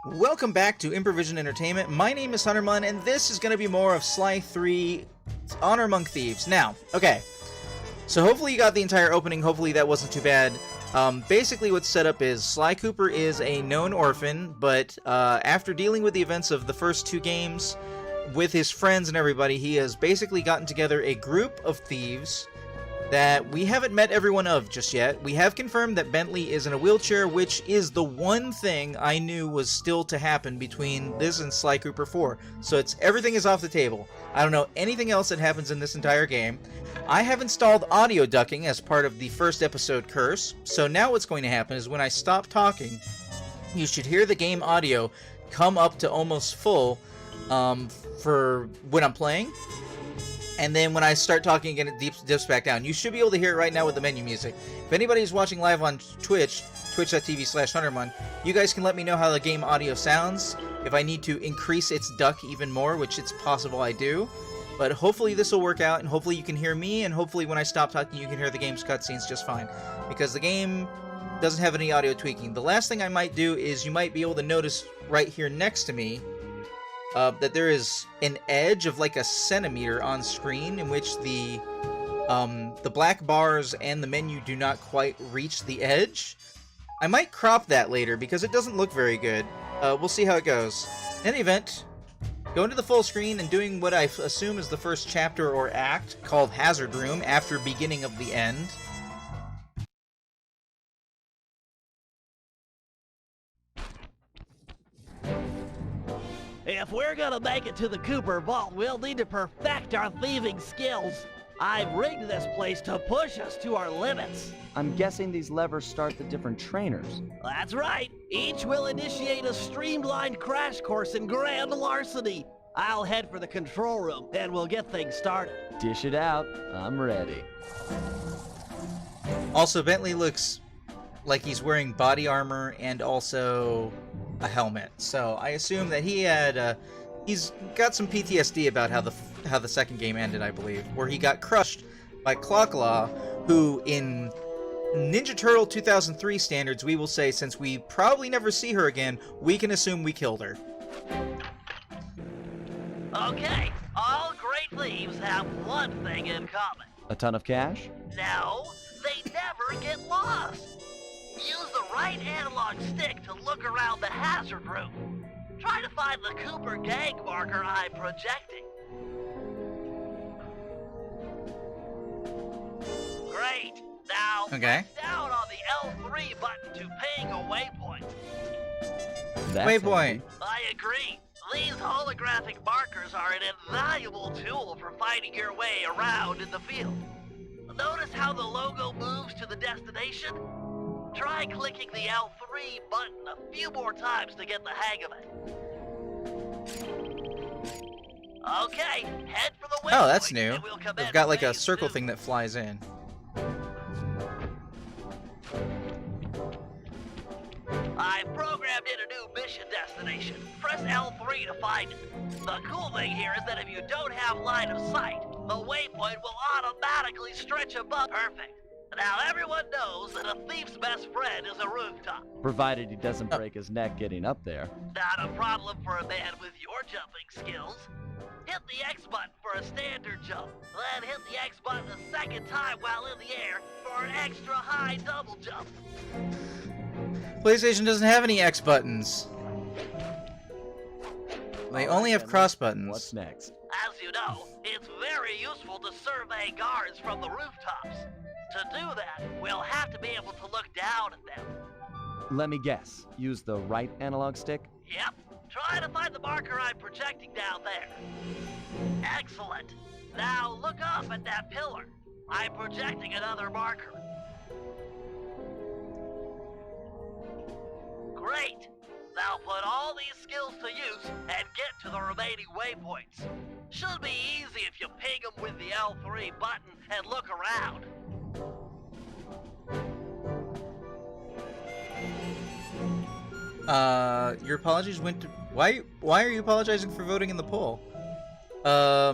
Welcome back to Improvision Entertainment. My name is Huntermun, and this is going to be more of Sly 3 Honor Among Thieves. Now, okay, so hopefully you got the entire opening. Hopefully that wasn't too bad. Basically what's set up is Sly Cooper is a known orphan, but after dealing with the events of the first two games with his friends and everybody, he has basically gotten together a group of thieves that we haven't met everyone of just yet. We have confirmed that Bentley is in a wheelchair, which is the one thing I knew was still to happen between this and Sly Cooper 4. So everything is off the table. I don't know anything else that happens in this entire game. I have installed audio ducking as part of the first episode curse, so now what's going to happen is when I stop talking, you should hear the game audio come up to almost full for when I'm playing. And then when I start talking again, it dips back down. You should be able to hear it right now with the menu music. If anybody's watching live on Twitch, twitch.tv/HunterMun, you guys can let me know how the game audio sounds. If I need to increase its duck even more, which it's possible I do. But hopefully this will work out, and hopefully you can hear me, and hopefully when I stop talking you can hear the game's cutscenes just fine. Because the game doesn't have any audio tweaking. The last thing I might do is you might be able to notice right here next to me that there is an edge of like a centimeter on screen in which the black bars and the menu do not quite reach the edge. I might crop that later because it doesn't look very good. We'll see how it goes. In any event, go into the full screen and doing what I assume is the first chapter or act called Hazard Room after beginning of the end. If we're gonna make it to the Cooper Vault, we'll need to perfect our thieving skills. I've rigged this place to push us to our limits. I'm guessing these levers start the different trainers. That's right. Each will initiate a streamlined crash course in grand larceny. I'll head for the control room, and we'll get things started. Dish it out. I'm ready. Also, Bentley looks like he's wearing body armor and also a helmet, so I assume that he's got some PTSD about how the second game ended, I believe, where he got crushed by Clocklaw, who in Ninja Turtle 2003 standards, we will say, since we probably never see her again, we can assume we killed her. Okay, all great thieves have one thing in common. A ton of cash? No, they never get lost. Use the right analog stick to look around the hazard room. Try to find the Cooper gang marker I'm projecting. Great. Now, okay. Press down on the L3 button to ping a waypoint. Waypoint. I agree. These holographic markers are an invaluable tool for finding your way around in the field. Notice how the logo moves to the destination? Try clicking the L3 button a few more times to get the hang of it. Okay, head for the waypoint. Oh, that's new. They've got like a circle thing that flies in. I've programmed in a new mission destination. Press L3 to find it. The cool thing here is that if you don't have line of sight, the waypoint will automatically stretch above. Perfect. Now everyone knows that a thief's best friend is a rooftop. Provided he doesn't break his neck getting up there. Not a problem for a man with your jumping skills. Hit the X button for a standard jump. Then hit the X button a second time while in the air for an extra high double jump. PlayStation doesn't have any X buttons. They only have cross buttons. What's next? As you know, it's very useful to survey guards from the rooftops. To do that, we'll have to be able to look down at them. Let me guess. Use the right analog stick? Yep. Try to find the marker I'm projecting down there. Excellent. Now look up at that pillar. I'm projecting another marker. Great. Now put all these skills to use and get to the remaining waypoints. Should be easy if you ping them with the L3 button and look around. Your apologies went to... Why are you apologizing for voting in the poll? I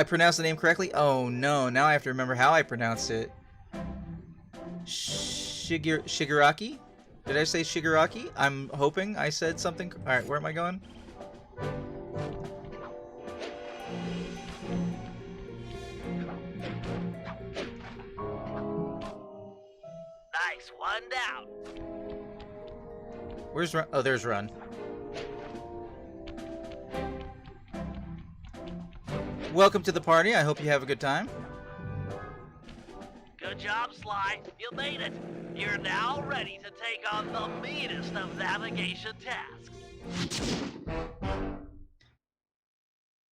pronounced the name correctly? Oh no, now I have to remember how I pronounced it. Shigaraki? Did I say Shigaraki? I'm hoping I said something. Alright, where am I going? Nice, one down. Where's Run? Oh, there's Run. Welcome to the party. I hope you have a good time. Good job, Sly. You made it. You're now ready to take on the meanest of navigation tasks.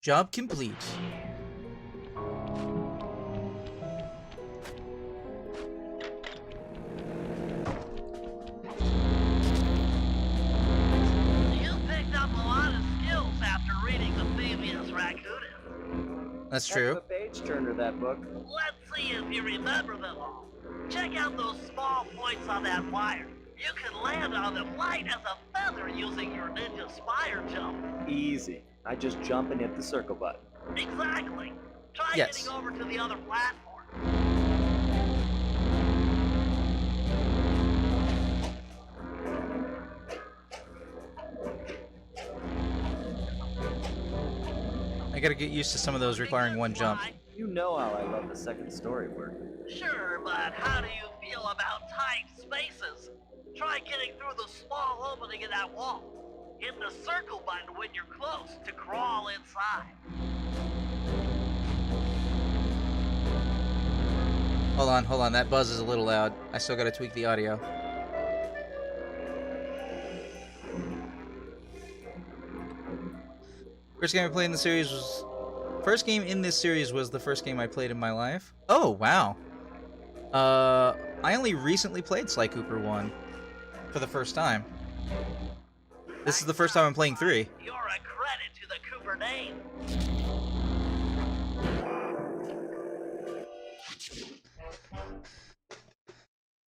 Job complete. You picked up a lot of skills after reading the Thieves Raccoon. That's Heck true. of a page turner, that book. Let's see if you remember them all. Check out those small points on that wire. You can land on them light as a feather using your ninja spire jump. Easy. I just jump and hit the circle button. Exactly. Try Yes. getting over to the other platform. I gotta get used to some of those requiring one jump. You know how I love the second story work. Sure, but how do you feel about tight spaces? Try getting through the small opening in that wall. Hit the circle button when you're close to crawl inside. Hold on. That buzz is a little loud. I still gotta tweak the audio. First game I played in the series was... First game in this series was the first game I played in my life. Oh, wow. I only recently played Sly Cooper 1 for the first time. This is the first time I'm playing 3. You're a credit to the Cooper name.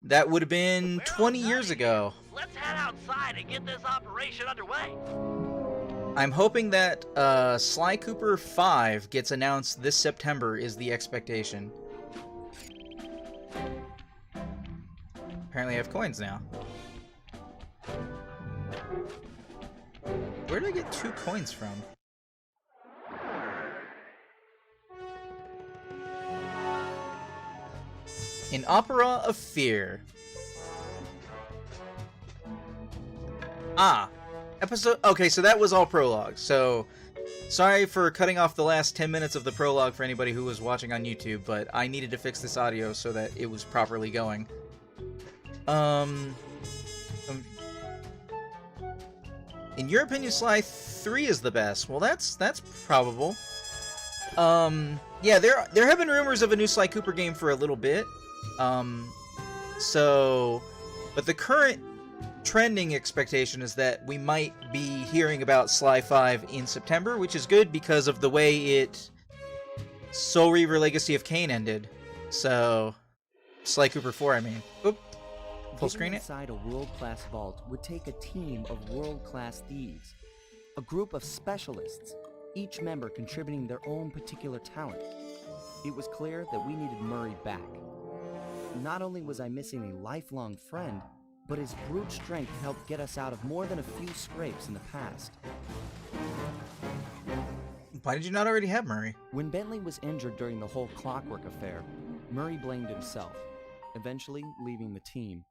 That would have been We're 20 all years done ago. here. Let's head outside and get this operation underway. I'm hoping that Sly Cooper 5 gets announced this September is the expectation. Apparently I have coins now. Where did I get 2 coins from? An Opera of Fear. Ah, episode... Okay, so that was all prologue. So, sorry for cutting off the last 10 minutes of the prologue for anybody who was watching on YouTube, but I needed to fix this audio so that it was properly going. In your opinion, Sly 3 is the best. Well, that's probable. Yeah, there have been rumors of a new Sly Cooper game for a little bit. But the current trending expectation is that we might be hearing about Sly 5 in September, which is good because of the way Soul Reaver Legacy of Kain ended. So, Sly Cooper 4, I mean. Oop. Full screen it. Inside a world-class vault would take a team of world-class thieves. A group of specialists, each member contributing their own particular talent. It was clear that we needed Murray back. Not only was I missing a lifelong friend, but his brute strength helped get us out of more than a few scrapes in the past. Why did you not already have Murray? When Bentley was injured during the whole Clockwork affair, Murray blamed himself, eventually leaving the team.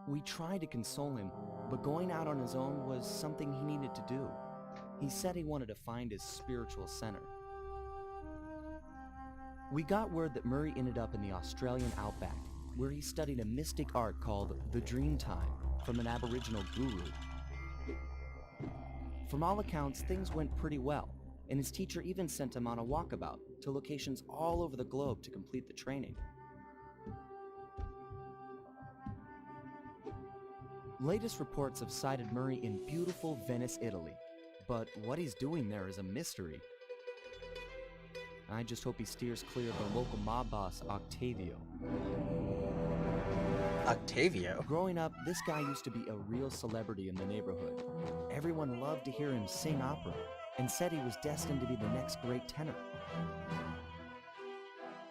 We tried to console him, but going out on his own was something he needed to do. He said he wanted to find his spiritual center. We got word that Murray ended up in the Australian outback, where he studied a mystic art called the Dreamtime from an Aboriginal guru. From all accounts, things went pretty well, and his teacher even sent him on a walkabout to locations all over the globe to complete the training. Latest reports have cited Murray in beautiful Venice, Italy, but what he's doing there is a mystery. I just hope he steers clear of the local mob boss, Octavio. Octavio? Growing up, this guy used to be a real celebrity in the neighborhood. Everyone loved to hear him sing opera, and said he was destined to be the next great tenor.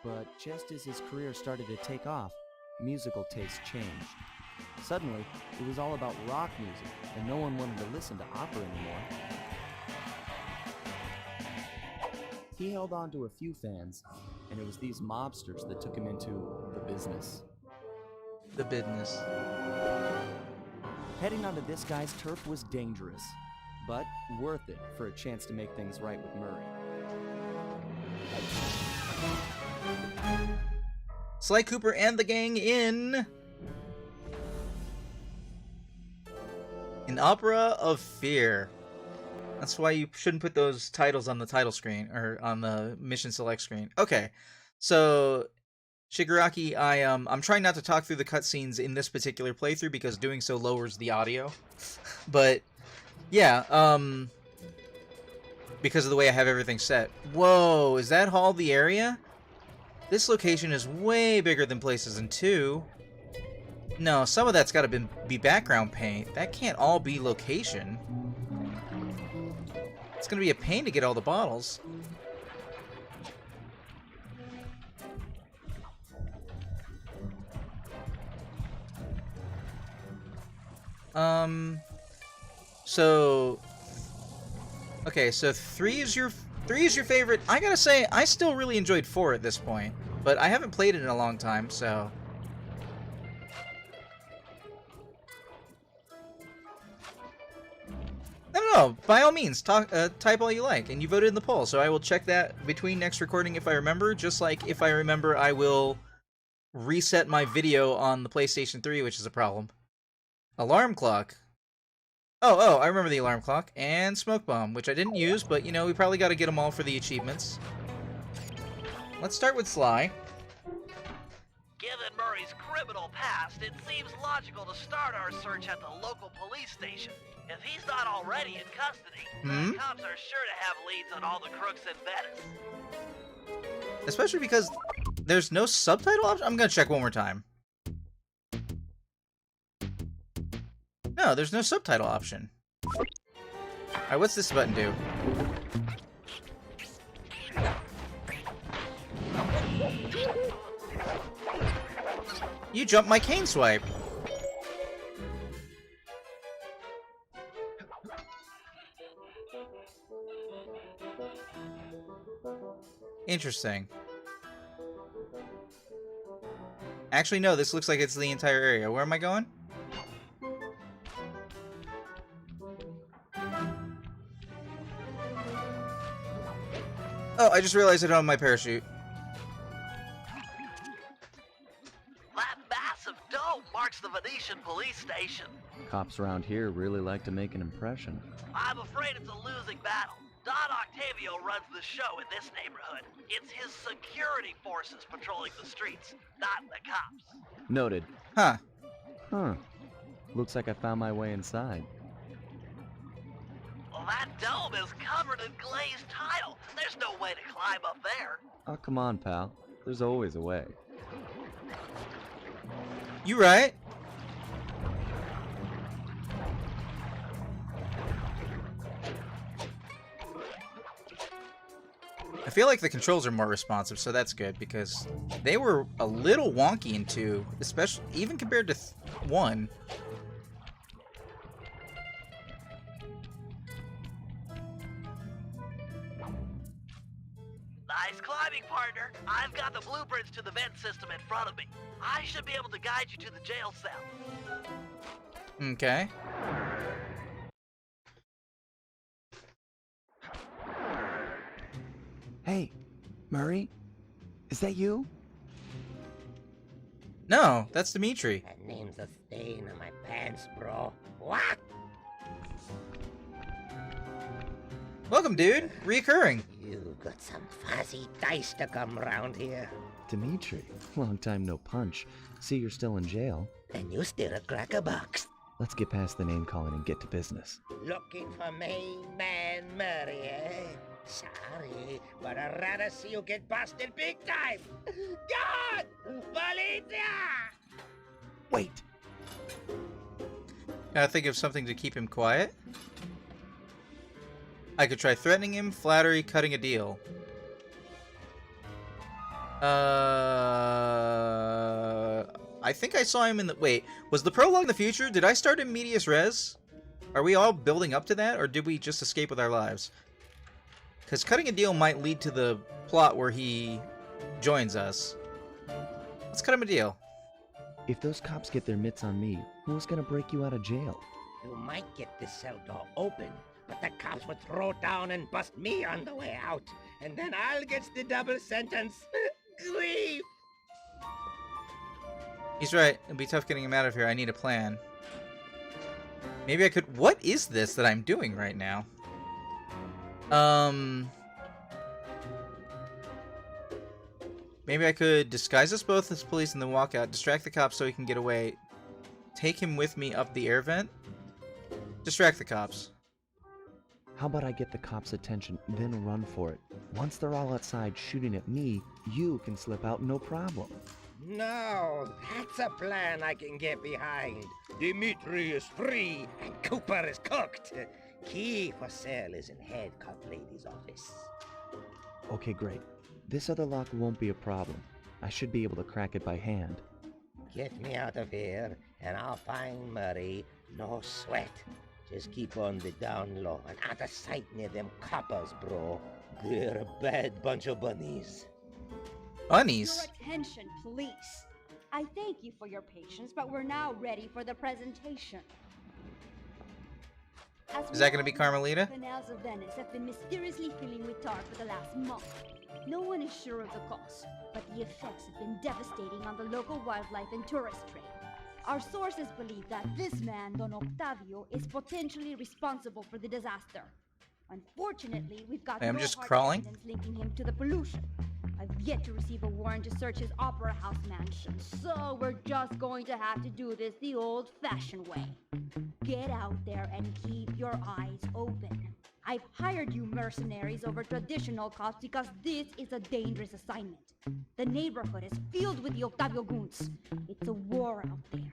But just as his career started to take off, musical tastes changed. Suddenly, it was all about rock music, and no one wanted to listen to opera anymore. He held on to a few fans, and it was these mobsters that took him into the business. The business. Heading onto this guy's turf was dangerous, but worth it for a chance to make things right with Murray. Sly Cooper and the gang in An Opera of Fear. That's why you shouldn't put those titles on the title screen or on the mission select screen. Okay, so Shigaraki, I'm trying not to talk through the cutscenes in this particular playthrough because doing so lowers the audio. But yeah, because of the way I have everything set. Whoa, is that hall the area? This location is way bigger than Places in 2. No, some of that's got to be background paint. That can't all be location. It's going to be a pain to get all the bottles. So okay, so 3 is your favorite. I gotta say, I still really enjoyed 4 at this point, but I haven't played it in a long time, so. No, by all means, type all you like, and you voted in the poll, so I will check that between next recording if I remember, just like if I remember, I will reset my video on the PlayStation 3, which is a problem. Alarm clock. Oh, I remember the alarm clock. And smoke bomb, which I didn't use, but, you know, we probably got to get them all for the achievements. Let's start with Sly. Given Murray's criminal past, it seems logical to start our search at the local police station. If he's not already in custody, the cops are sure to have leads on all the crooks in Venice. Especially because there's no subtitle option? I'm gonna check one more time. No, there's no subtitle option. Alright, what's this button do? You jumped my cane swipe. Interesting. Actually, no, this looks like it's the entire area. Where am I going? Oh, I just realized I don't have my parachute. That massive dome marks the Venetian police station. Cops around here really like to make an impression. I'm afraid it's a losing battle. Don Octavio runs the show in this neighborhood. It's his security forces patrolling the streets, not the cops. Noted. Huh. Looks like I found my way inside. Well, that dome is covered in glazed tile. There's no way to climb up there. Oh, come on, pal. There's always a way. You right. I feel like the controls are more responsive, so that's good, because they were a little wonky in 2, especially even compared to 1. Nice climbing, partner. I've got the blueprints to the vent system in front of me. I should be able to guide you to the jail cell. Okay. Hey, Murray? Is that you? No, that's Dimitri. That name's a stain on my pants, bro. What? Welcome, dude. Reoccurring. You got some fuzzy dice to come round here. Dimitri, long time no punch. See, you're still in jail. And you still a cracker box. Let's get past the name calling and get to business. Looking for main man Murray, eh? Sorry, but I'd rather see you get busted big time. God! Policia! Wait! Gotta think of something to keep him quiet. I could try threatening him, flattery, cutting a deal. I think I saw him in the... Wait, was the prologue in the future? Did I start in medias res? Are we all building up to that, or did we just escape with our lives? Because cutting a deal might lead to the plot where he joins us. Let's cut him a deal. If those cops get their mitts on me, who's gonna break you out of jail? You might get the cell door open, but the cops would throw down and bust me on the way out. And then I'll get the double sentence. Grief! He's right. It'll be tough getting him out of here. I need a plan. Maybe I could... What is this that I'm doing right now? Maybe I could disguise us both as police and then walk out, distract the cops so he can get away, take him with me up the air vent, distract the cops. How about I get the cops' attention, then run for it? Once they're all outside shooting at me, you can slip out no problem. No, that's a plan I can get behind. Dimitri is free and Cooper is cooked. Key for sale is in head cop lady's office. Okay, great. This other lock won't be a problem. I should be able to crack it by hand. Get me out of here, and I'll find Murray. No sweat. Just keep on the down low and out of sight near them coppers, bro. They're a bad bunch of bunnies. Bunnies? Your attention, please. I thank you for your patience, but we're now ready for the presentation. Is that going to be Carmelita? The canals of Venice have been mysteriously filling with tar for the last month. No one is sure of the cause, but the effects have been devastating on the local wildlife and tourist trade. Our sources believe that this man, Don Octavio, is potentially responsible for the disaster. Unfortunately, we've got I'm no just hard crawling? evidence linking him to the pollution. I've yet to receive a warrant to search his Opera House mansion, so we're just going to have to do this the old-fashioned way. Get out there and keep your eyes open. I've hired you mercenaries over traditional cops because this is a dangerous assignment. The neighborhood is filled with the Octavio goons. It's a war out there.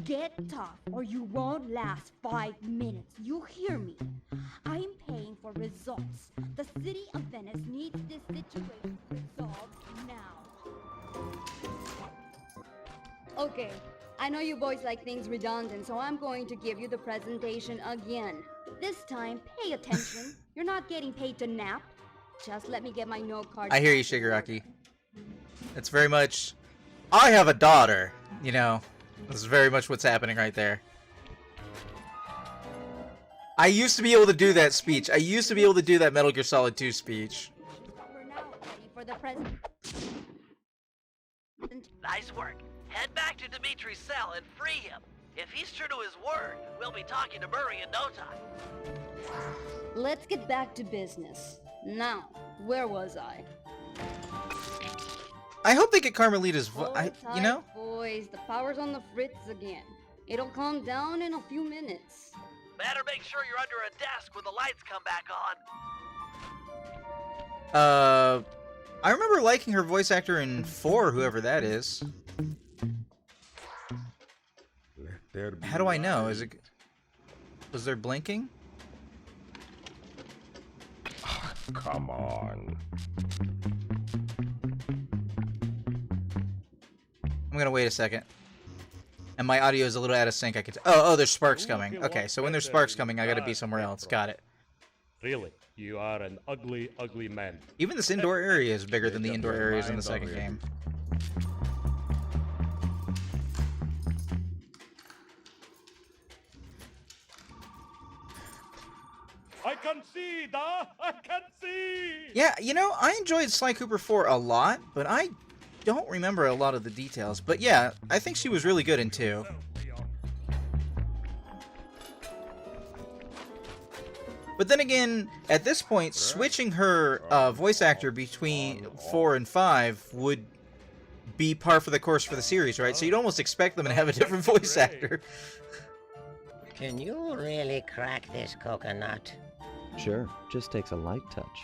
Get tough or you won't last 5 minutes. You hear me? I'm paying for results. The city of Venice needs this situation resolved now. Okay, I know you boys like things redundant, so I'm going to give you the presentation again. This time, pay attention. You're not getting paid to nap. Just let me get my note card. I hear you, Shigaraki. It's very much... I have a daughter, you know. This is very much what's happening right there. I used to be able to do that speech. I used to be able to do that Metal Gear Solid 2 speech. We're now ready for the present. Nice work. Head back to Dimitri's cell and free him. If he's true to his word, we'll be talking to Murray in no time. Let's get back to business. Now, where was I? I hope they get Carmelita's Hold you know? tight, boys, the power's on the fritz again. It'll calm down in a few minutes. Better make sure you're under a desk when the lights come back on. I remember liking her voice actor in 4, whoever that is. How do I know? Is it... Was there blinking? Come on. I'm gonna wait a second. And my audio is a little out of sync. I could. Oh, there's sparks coming. Okay, so when there's sparks coming, I gotta be somewhere else. Got it. Really, you are an ugly, ugly man. Even this indoor area is bigger than the indoor areas in the second game. I can see, da! I can see! Yeah, you know, I enjoyed Sly Cooper 4 a lot, but I don't remember a lot of the details. But yeah, I think she was really good in 2. But then again, at this point, switching her voice actor between 4 and 5 would be par for the course for the series, right? So you'd almost expect them to have a different voice actor. Can you really crack this coconut? Sure, just takes a light touch.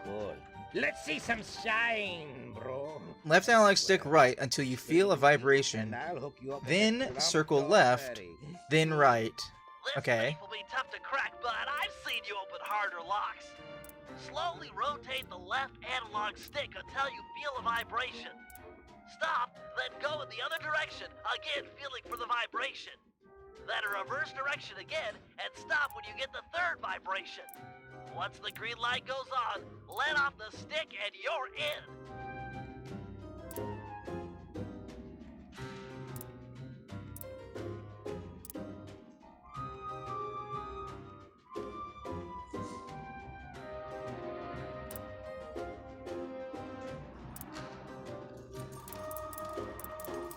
Cool. Let's see some shine, bro. Left analog stick right until you feel a vibration. And I'll hook you up with Then a clump circle of left, berry. then right. This Okay. safe will be tough to crack, but I've seen you open harder locks. Slowly rotate the left analog stick until you feel a vibration. Stop, then go in the other direction, again feeling for the vibration. Then reverse direction again, and stop when you get the third vibration. Once the green light goes on, let off the stick and you're in.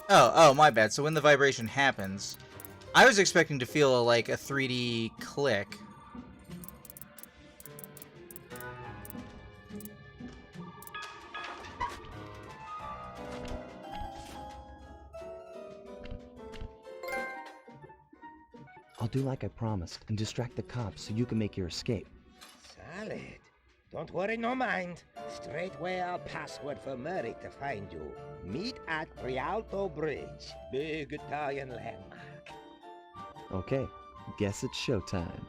Oh, my bad. So when the vibration happens, I was expecting to feel like a 3D click. I'll do like I promised and distract the cops so you can make your escape. Solid. Don't worry, no mind. Straightway our password for Murray to find you. Meet at Rialto Bridge. Big Italian landmark. Okay, guess it's showtime.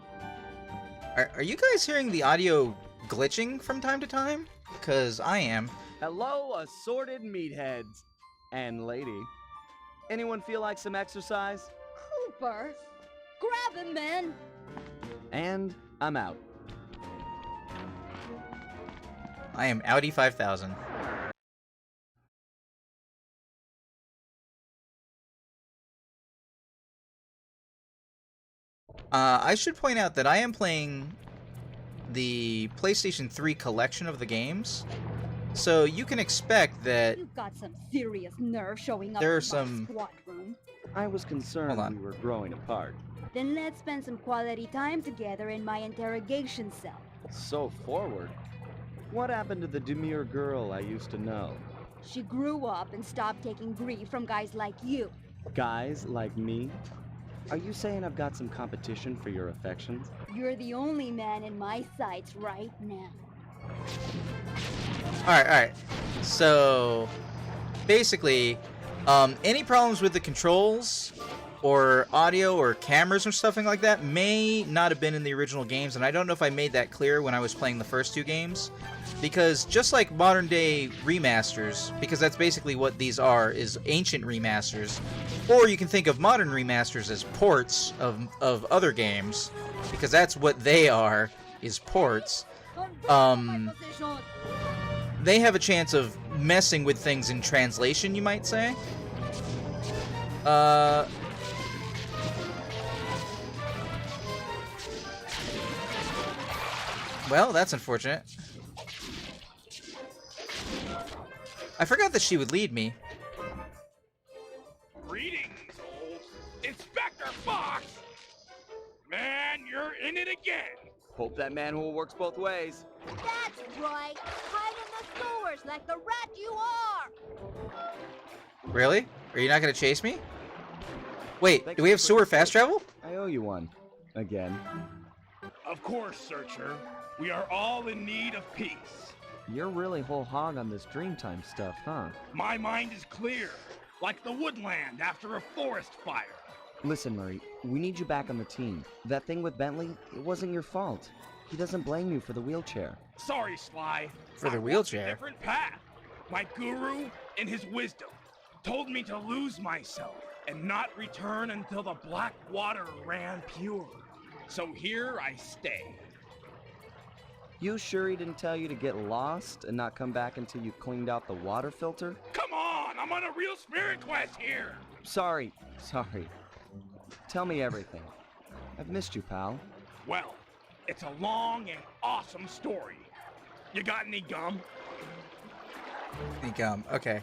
Are you guys hearing the audio glitching from time to time? Because I am. Hello, assorted meatheads. And lady. Anyone feel like some exercise? Cooper, grab him, man. And I'm out. I am Audi 5000. I should point out that I am playing the PlayStation 3 collection of the games, so you can expect that You've got some serious nerve showing up There are in my some- squad room. I was concerned Hold on. we were growing apart. Then let's spend some quality time together in my interrogation cell. So forward. What happened to the demure girl I used to know? She grew up and stopped taking grief from guys like you. Guys like me? Are you saying I've got some competition for your affections? You're the only man in my sights right now. Alright. So, basically, any problems with the controls, or audio, or cameras, or something like that may not have been in the original games, and I don't know if I made that clear when I was playing the first two games. Because just like modern-day remasters, because that's basically what these are, is ancient remasters, or you can think of modern remasters as ports of other games, because that's what they are, is ports. My position. They have a chance of messing with things in translation, you might say. Well, that's unfortunate. I forgot that she would lead me. Greetings, old Inspector Fox! Man, you're in it again! Hope that manhole works both ways. That's right. Hide in the sewers like the rat you are. Really? Are you not gonna chase me? Wait, Thanks do we have for sewer the fast tip. travel? I owe you one. Again. Of course, Searcher. We are all in need of peace. You're really whole hog on this Dreamtime stuff, huh? My mind is clear, like the woodland after a forest fire. Listen, Murray, we need you back on the team. That thing with Bentley, it wasn't your fault. He doesn't blame you for the wheelchair. Sorry, Sly. For the I walked wheelchair? a different path. My guru, in his wisdom, told me to lose myself and not return until the black water ran pure. So here I stay. You sure he didn't tell you to get lost and not come back until you cleaned out the water filter? Come on, I'm on a real spirit quest here. Sorry. Tell me everything. I've missed you, pal. Well, it's a long and awesome story. You got any gum? Okay.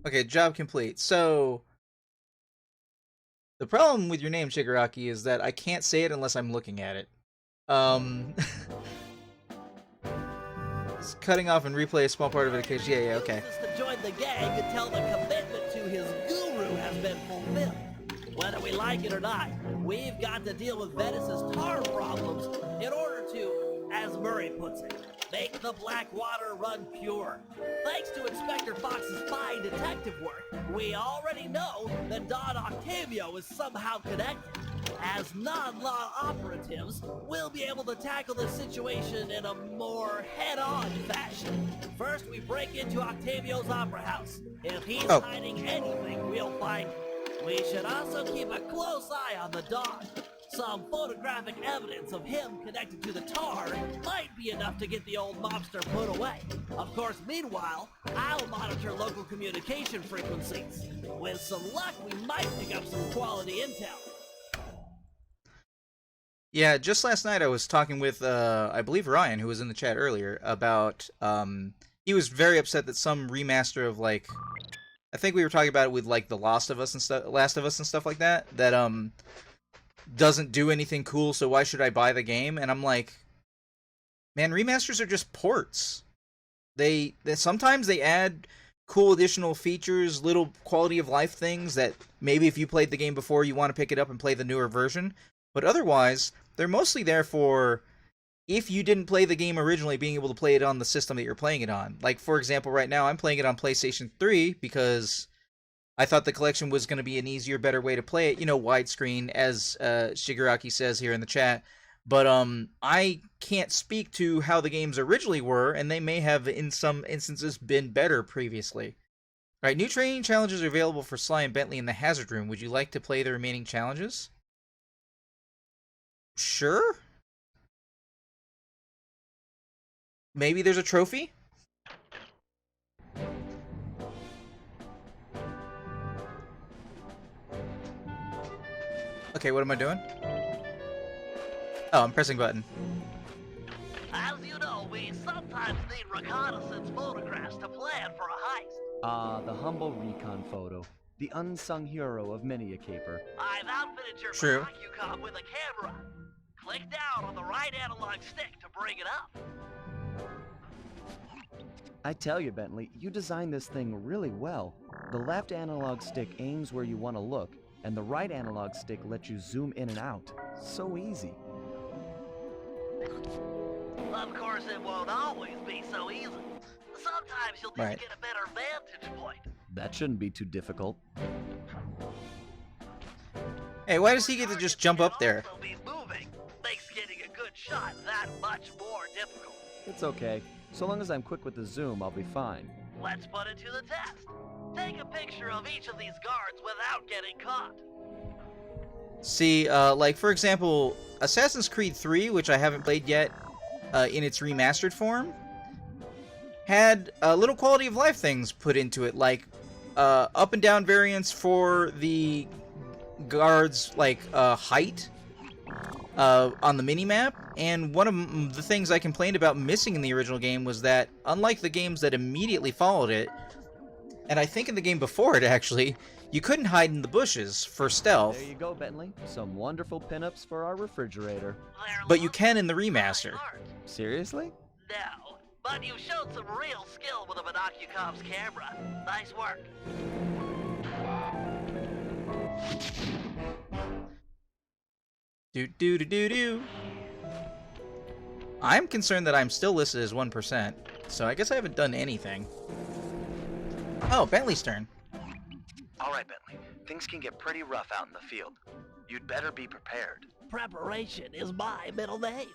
Okay, job complete. So, the problem with your name, Shigaraki, is that I can't say it unless I'm looking at it. It's cutting off and replay a small part of it occasionally. Yeah, okay. Uses to join the gang until the commitment to his guru has been fulfilled. Whether we like it or not, we've got to deal with Venice's tar problems in order to, as Murray puts it, make the black water run pure. Thanks to Inspector Fox's fine detective work, we already know that Don Octavio is somehow connected. As non-law operatives, we'll be able to tackle the situation in a more head-on fashion. First, we break into Octavio's opera house. If he's hiding anything, we'll find it. We should also keep a close eye on the dog. Some photographic evidence of him connected to the tar might be enough to get the old mobster put away. Of course, meanwhile, I'll monitor local communication frequencies. With some luck, we might pick up some quality intel. Yeah, just last night I was talking with, I believe Ryan, who was in the chat earlier, about, he was very upset that some remaster of, like, I think we were talking about it with, like, the Last of Us and stuff like that, doesn't do anything cool, so why should I buy the game? And I'm like, man, remasters are just ports. They sometimes they add cool additional features, little quality of life things that maybe if you played the game before, you want to pick it up and play the newer version. But otherwise, they're mostly there for, if you didn't play the game originally, being able to play it on the system that you're playing it on. Like, for example, right now, I'm playing it on PlayStation 3 because I thought the collection was going to be an easier, better way to play it. You know, widescreen, as Shigaraki says here in the chat. But I can't speak to how the games originally were, and they may have, in some instances, been better previously. All right, new training challenges are available for Sly and Bentley in the Hazard Room. Would you like to play the remaining challenges? Sure. Maybe there's a trophy? Okay, what am I doing? Oh, I'm pressing button. As you know, we sometimes need reconnaissance photographs to plan for a heist. The humble recon photo. The unsung hero of many a caper. I've outfitted your True. Binocucom with a camera. Click down on the right analog stick to bring it up. I tell you, Bentley, you designed this thing really well. The left analog stick aims where you want to look, and the right analog stick lets you zoom in and out. So easy. Of course, it won't always be so easy. Sometimes you'll need to get a better vantage point. That shouldn't be too difficult. Hey, why does he get to just jump up there? Also be moving. Makes getting a good shot that much more difficult. It's okay. So long as I'm quick with the zoom, I'll be fine. Let's put it to the test. Take a picture of each of these guards without getting caught. See, like, for example, Assassin's Creed 3, which I haven't played yet, in its remastered form, had little quality of life things put into it, like up and down variants for the guards, like height on the minimap. And one of the things I complained about missing in the original game was that, unlike the games that immediately followed it, and I think in the game before it actually, you couldn't hide in the bushes for stealth. There you go, Bentley. Some wonderful pinups for our refrigerator. But you can in the remaster. Seriously? No, but you showed some real skill with a Binocucom's camera. Nice work. Do do do do do. I'm concerned that I'm still listed as 1%, so I guess I haven't done anything. Oh, Bentley's turn. All right, Bentley. Things can get pretty rough out in the field. You'd better be prepared. Preparation is my middle name.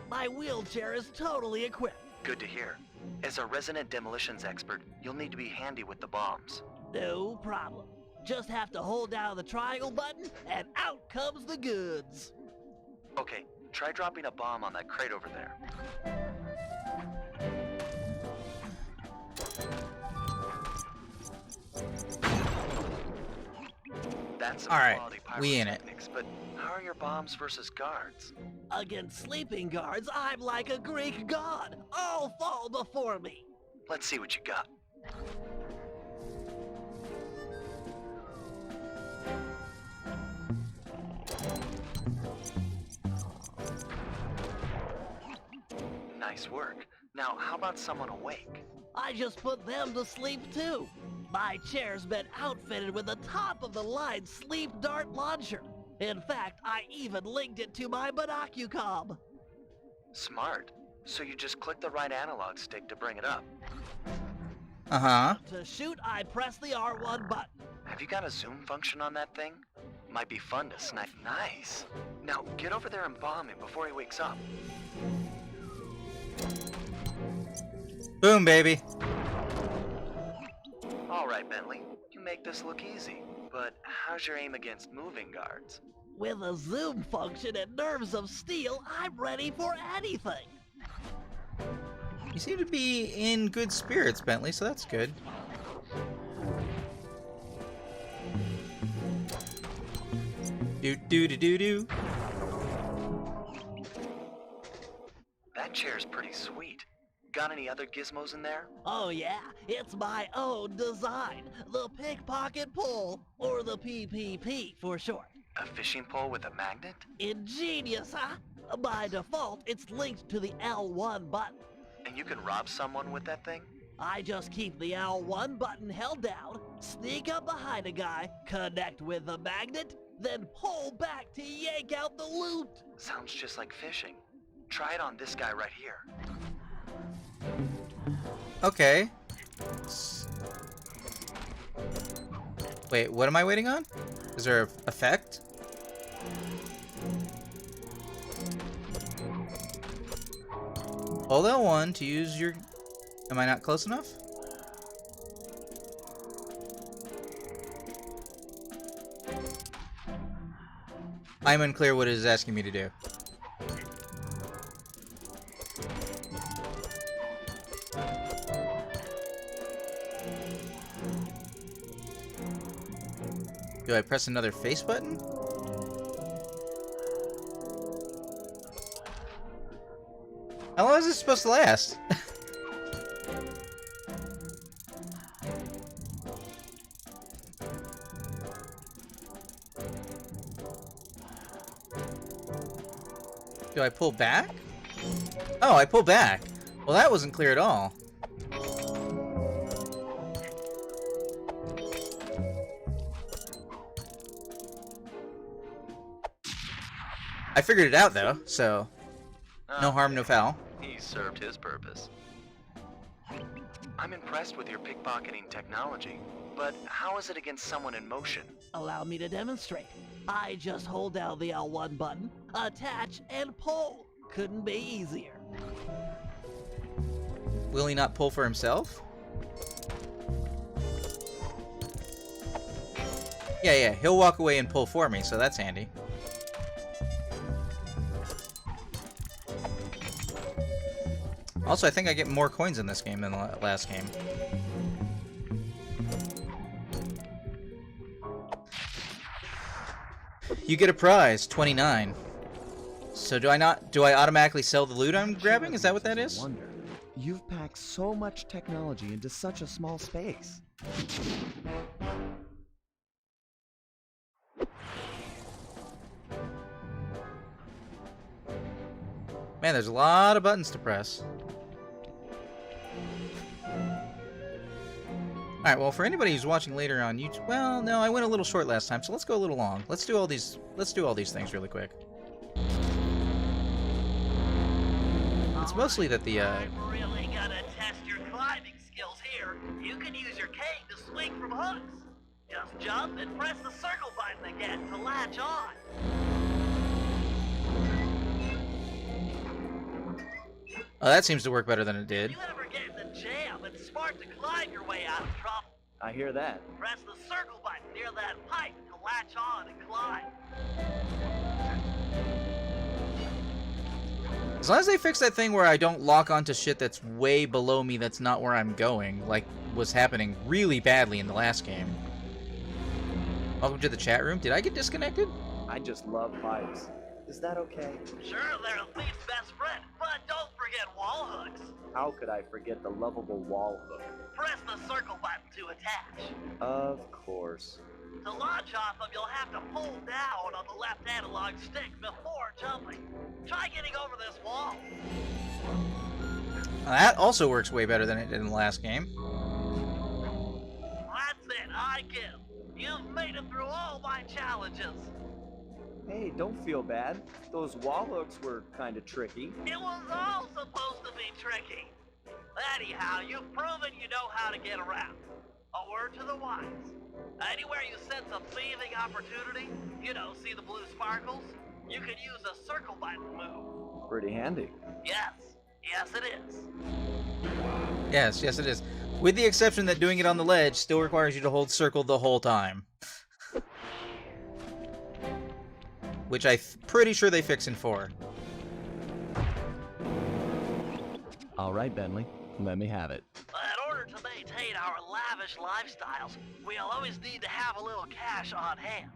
My wheelchair is totally equipped. Good to hear. As a resident demolitions expert, you'll need to be handy with the bombs. No problem. Just have to hold down the triangle button, and out comes the goods. Okay, try dropping a bomb on that crate over there. That's some All right, quality we in it. pyrotechnics, but how are your bombs versus guards? Against sleeping guards, I'm like a Greek god. All fall before me. Let's see what you got. Nice work. Now, how about someone awake? I just put them to sleep too. My chair's been outfitted with a top-of-the-line sleep dart launcher. In fact, I even linked it to my Binocucom. Smart. So you just click the right analog stick to bring it up. Uh-huh. To shoot, I press the R1 button. Have you got a zoom function on that thing? Might be fun to snipe. Nice. Now, get over there and bomb him before he wakes up. Boom, baby. Alright, Bentley. You make this look easy. But how's your aim against moving guards? With a zoom function and nerves of steel, I'm ready for anything. You seem to be in good spirits, Bentley, so that's good. Do. That chair's pretty sweet. Got any other gizmos in there? Oh yeah, it's my own design. The pickpocket pole, or the PPP for short. A fishing pole with a magnet? Ingenious, huh? By default, it's linked to the L1 button. And you can rob someone with that thing? I just keep the L1 button held down, sneak up behind a guy, connect with the magnet, then pull back to yank out the loot. Sounds just like fishing. Try it on this guy right here. Okay. Wait, what am I waiting on? Is there an effect? Hold L1 to use your... Am I not close enough? I'm unclear what it is asking me to do. Do I press another face button? How long is this supposed to last? Do I pull back? Oh, I pull back. Well, that wasn't clear at all. I figured it out, though, so no harm, no foul. He served his purpose. I'm impressed with your pickpocketing technology, but how is it against someone in motion? Allow me to demonstrate. I just hold down the L1 button, attach, and pull. Couldn't be easier. Will he not pull for himself? Yeah, he'll walk away and pull for me, so that's handy. Also, I think I get more coins in this game than the last game. You get a prize, 29. So do I automatically sell the loot I'm grabbing? Is that what that is? Wonder. You've packed so much technology into such a small space. Man, there's a lot of buttons to press. Alright, well, for anybody who's watching later on YouTube... Well, no, I went a little short last time, so let's go a little long. Let's do all these things really quick. It's mostly that the, I'm really gonna test your climbing skills here. You can use your cane to swing from hooks. Just jump and press the circle button again to latch on. Oh, that seems to work better than it did. You ever get in the jam, it's smart to climb your way out of trouble. I hear that. Press the circle button near that pipe to latch on and climb. As long as they fix that thing where I don't lock onto shit that's way below me that's not where I'm going, like was happening really badly in the last game. Welcome to the chat room. Did I get disconnected? I just love pipes. Is that okay? Sure, they're a thief's best friend, but don't forget wall hooks. How could I forget the lovable wall hook? Press the circle button to attach. Of course. To launch off them, you'll have to pull down on the left analog stick before jumping. Try getting over this wall. Well, that also works way better than it did in the last game. That's it, I give. You've made it through all my challenges. Hey, don't feel bad. Those wall hooks were kind of tricky. It was all supposed to be tricky. Anyhow, you've proven you know how to get around. A word to the wise. Anywhere you sense a thieving opportunity, see the blue sparkles, you can use a circle button move. Pretty handy. Yes, it is. Yes, it is. With the exception that doing it on the ledge still requires you to hold circle the whole time. Which I'm pretty sure they fix in 4. All right, Bentley. Let me have it. In order to maintain our lavish lifestyles, we'll always need to have a little cash on hand.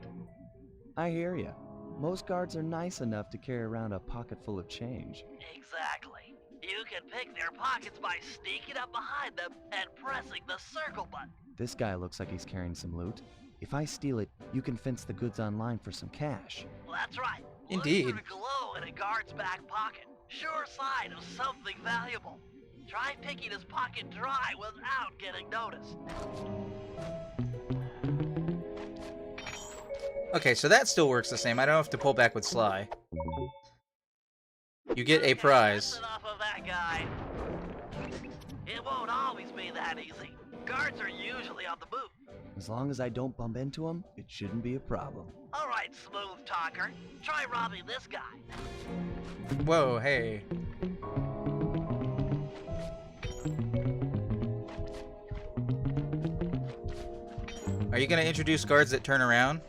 I hear ya. Most guards are nice enough to carry around a pocket full of change. Exactly. You can pick their pockets by sneaking up behind them and pressing the circle button. This guy looks like he's carrying some loot. If I steal it, you can fence the goods online for some cash. That's right. Indeed. Look for the glow in a guard's back pocket. Sure sign of something valuable. Try picking his pocket dry without getting noticed. Okay, so that still works the same. I don't have to pull back with Sly. You get a prize. That's enough of that guy. It won't always be that easy. Guards are usually on the move. As long as I don't bump into him, it shouldn't be a problem. All right, smooth talker. Try robbing this guy. Whoa, hey. Are you gonna introduce guards that turn around?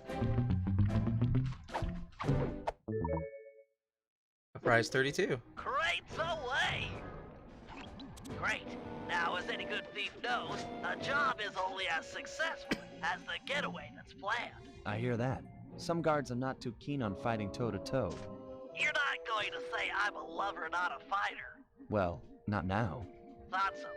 Prize 32. Crates away! Great. Now, as any good thief knows, a job is only as successful as the getaway that's planned. I hear that. Some guards are not too keen on fighting toe-to-toe. You're not going to say I'm a lover, not a fighter. Well, not now. Thought so.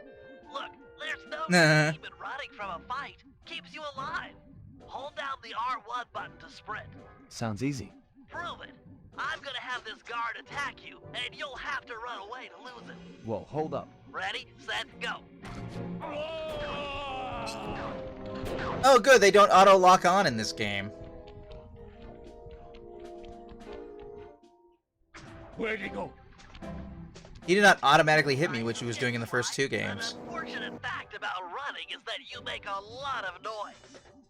Look, there's no Nah. shame in running from a fight. Keeps you alive. Hold down the R1 button to sprint. Sounds easy. Prove it. I'm gonna have this guard attack you, and you'll have to run away to lose it. Whoa, hold up. Ready, set, go. Oh, good. They don't auto-lock on in this game. Where'd he go? He did not automatically hit me, which he was doing in the first 2 games. An unfortunate fact about running is that you make a lot of noise.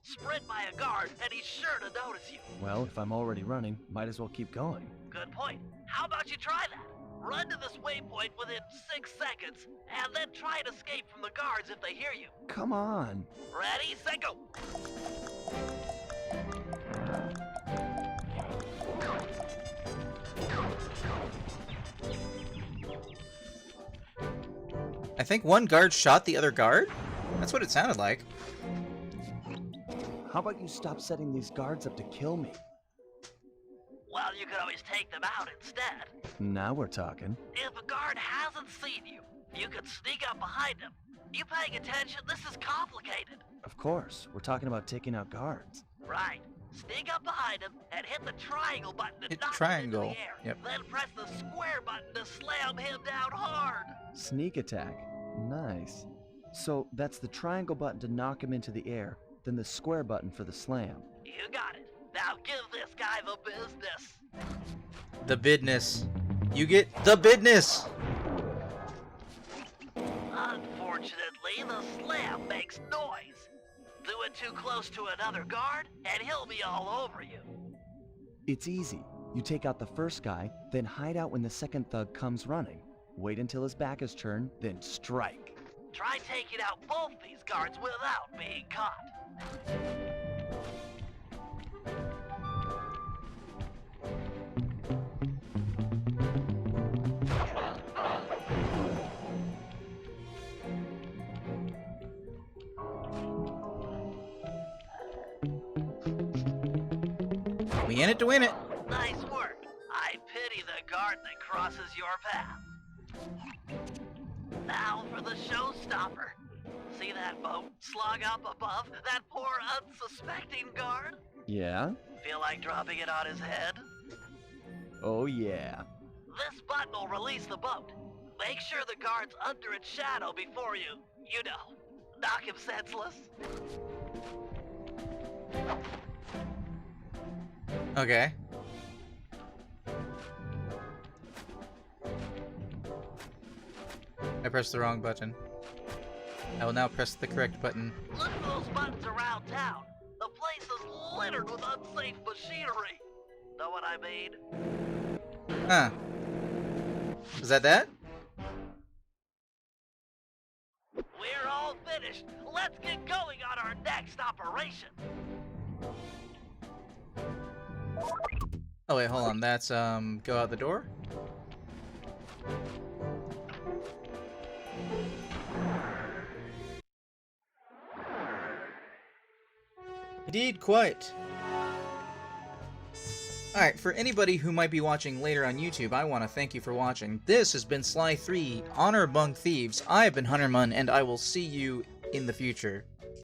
Sprint by a guard, and he's sure to notice you. Well, if I'm already running, might as well keep going. Good point. How about you try that? Run to this waypoint within 6 seconds, and then try and escape from the guards if they hear you. Come on. Ready, set, go. I think one guard shot the other guard? That's what it sounded like. How about you stop setting these guards up to kill me? Well, you could always take them out instead. Now we're talking. If a guard hasn't seen you, you could sneak up behind him. You paying attention? This is complicated. Of course, we're talking about taking out guards. Right. Sneak up behind him and hit the triangle button to Hit knock triangle. him into the air. Yep. Then press the square button to slam him down hard. Sneak attack. Nice. So that's the triangle button to knock him into the air, then the square button for the slam. You got it. Now give this guy the business. The bidness. You get the bidness! Unfortunately, the slam makes noise. Do it too close to another guard, and he'll be all over you. It's easy. You take out the first guy, then hide out when the second thug comes running. Wait until his back is turned, then strike. Try taking out both these guards without being caught. We in it to win it. Nice work. I pity the guard that crosses your path. Now for the showstopper. See that boat slung up above that poor unsuspecting guard? Yeah? Feel like dropping it on his head? Oh yeah. This button will release the boat. Make sure the guard's under its shadow before you knock him senseless. Okay. I pressed the wrong button. I will now press the correct button. Look for those buttons around town. The place is littered with unsafe machinery. Know what I mean? Huh. Was that? We're all finished. Let's get going on our next operation. Oh wait, hold on. That's go out the door. Indeed, quite. Alright, for anybody who might be watching later on YouTube, I want to thank you for watching. This has been Sly 3, Honor Among Thieves. I have been Huntermun, and I will see you in the future.